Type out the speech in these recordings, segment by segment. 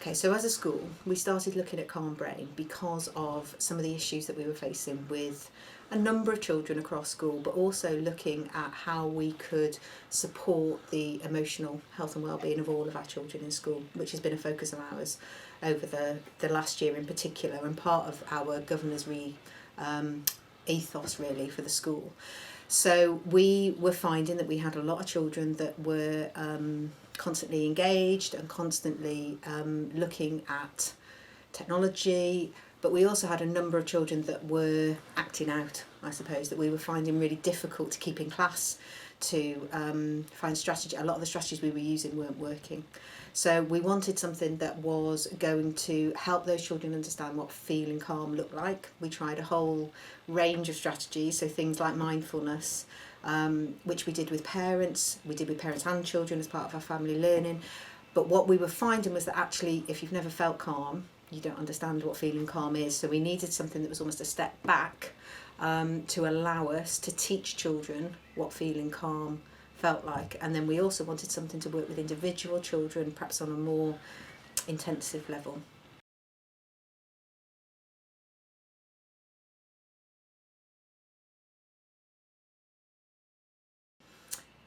Okay, so as a school, we started looking at CalmBrain because of some of the issues that we were facing with a number of children across school, but also looking at how we could support the emotional health and wellbeing of all of our children in school, which has been a focus of ours over the last year in particular, and part of our governor's ethos really for the school. So we were finding that we had a lot of children that were constantly engaged and constantly looking at technology, but we also had a number of children that were acting out, I suppose, that we were finding really difficult to keep in class, to find strategy. A lot of the strategies we were using weren't working. So we wanted something that was going to help those children understand what feeling calm looked like. We tried a whole range of strategies, so things like mindfulness, which we did with parents. We did with parents and children as part of our family learning. But what we were finding was that actually, if you've never felt calm, you don't understand what feeling calm is. So we needed something that was almost a step back to allow us to teach children what feeling calm felt like. And then we also wanted something to work with individual children, perhaps on a more intensive level.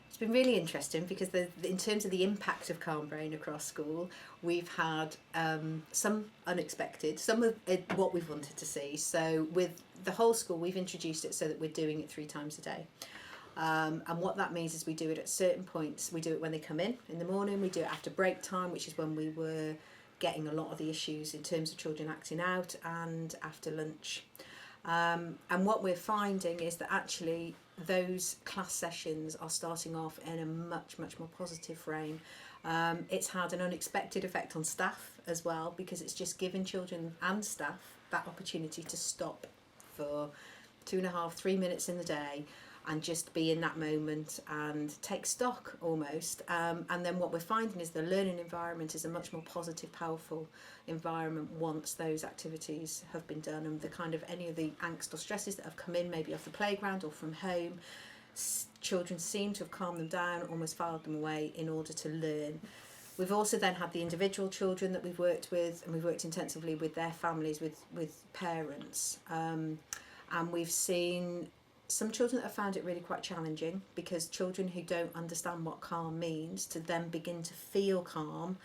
It's been really interesting because in terms of the impact of CalmBrain across school, we've had some unexpected, some of what we've wanted to see. So with the whole school, we've introduced it so that we're doing it 3 times a day. And what that means is we do it at certain points. We do it when they come in the morning, we do it after break time, which is when we were getting a lot of the issues in terms of children acting out, and after lunch. And what we're finding is that actually those class sessions are starting off in a much more positive frame. It's had an unexpected effect on staff as well, because it's just given children and staff that opportunity to stop for 2.5-3 minutes in the day and just be in that moment and take stock almost. And then what we're finding is the learning environment is a much more positive, powerful environment once those activities have been done, and the kind of any of the angst or stresses that have come in, maybe off the playground or from home, children seem to have calmed them down, almost filed them away in order to learn. We've also then had the individual children that we've worked with, and we've worked intensively with their families, with parents, and we've seen some children that have found it really quite challenging, because children who don't understand what calm means, to then begin to feel calm,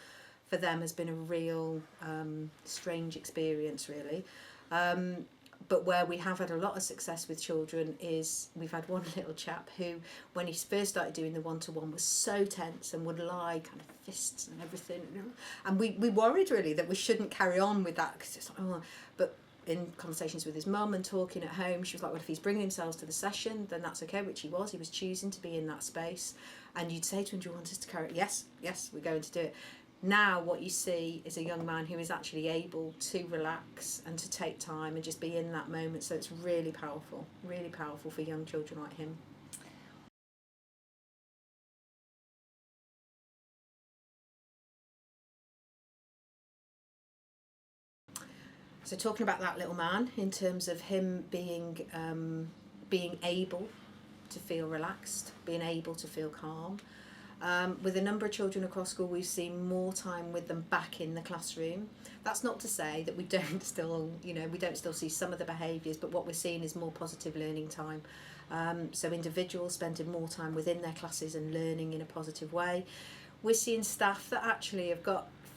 for them has been a real strange experience really. But where we have had a lot of success with children is we've had one little chap who, when he first started doing the one-to-one, was so tense and would lie kind of fists and everything, and we worried really that we shouldn't carry on with that, because it's like, oh, but in conversations with his mum and talking at home, she was like, well, if he's bringing himself to the session, then that's okay, which he was choosing to be in that space. And you'd say to him, do you want us to carry it? Yes, we're going to do it. Now what you see is a young man who is actually able to relax and to take time and just be in that moment. So it's really powerful for young children like him. So talking about that little man in terms of him being able to feel relaxed, being able to feel calm. With a number of children across school, we've seen more time with them back in the classroom. That's not to say that we don't still see some of the behaviours, but what we're seeing is more positive learning time. So individuals spending more time within their classes and learning in a positive way. We're seeing staff that actually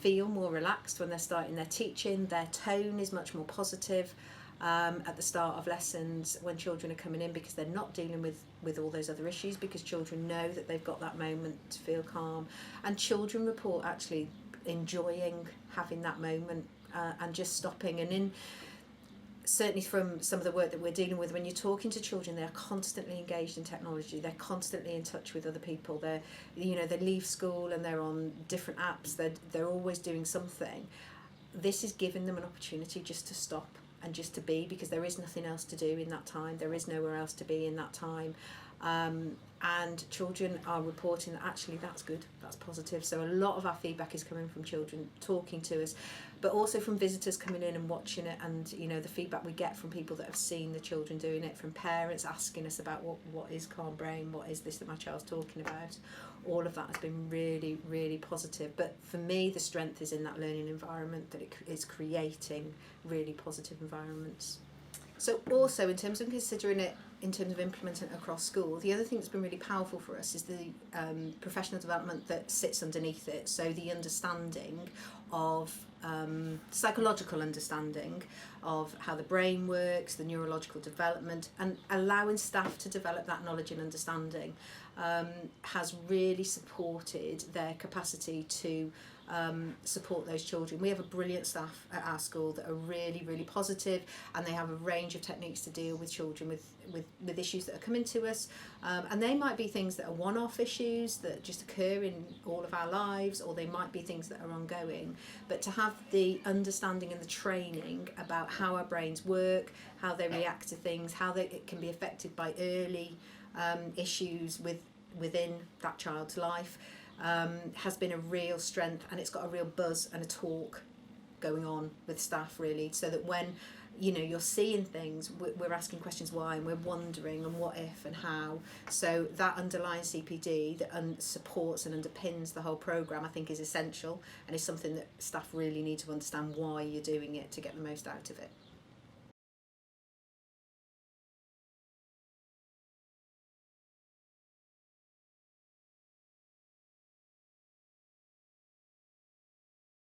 feel more relaxed when they're starting their teaching. Their tone is much more positive at the start of lessons when children are coming in, because they're not dealing with all those other issues, because children know that they've got that moment to feel calm. And children report actually enjoying having that moment and just stopping. And certainly from some of the work that we're dealing with, when you're talking to children, they're constantly engaged in technology, they're constantly in touch with other people, they leave school and they're on different apps, they're always doing something. This is giving them an opportunity just to stop and just to be, because there is nothing else to do in that time, there is nowhere else to be in that time. And children are reporting that actually that's good, that's positive. So a lot of our feedback is coming from children talking to us, but also from visitors coming in and watching it, and the feedback we get from people that have seen the children doing it, from parents asking us about what is CalmBrain, what is this that my child's talking about, all of that has been really, really positive. But for me, the strength is in that learning environment, that it is creating really positive environments. So also, in terms of considering it in terms of implementing it across school, the other thing that's been really powerful for us is the professional development that sits underneath it. So the understanding of psychological understanding of how the brain works, the neurological development, and allowing staff to develop that knowledge and understanding has really supported their capacity to support those children. We have a brilliant staff at our school that are really, really positive, and they have a range of techniques to deal with children with issues that are coming to us, and they might be things that are one-off issues that just occur in all of our lives, or they might be things that are ongoing. But to have the understanding and the training about how our brains work, how they react to things, how it can be affected by early issues within that child's life, has been a real strength, and it's got a real buzz and a talk going on with staff, really, so that when you're seeing things, we're asking questions why, and we're wondering and what if and how. So that underlying CPD that supports and underpins the whole programme, I think, is essential, and is something that staff really need to understand why you're doing it to get the most out of it.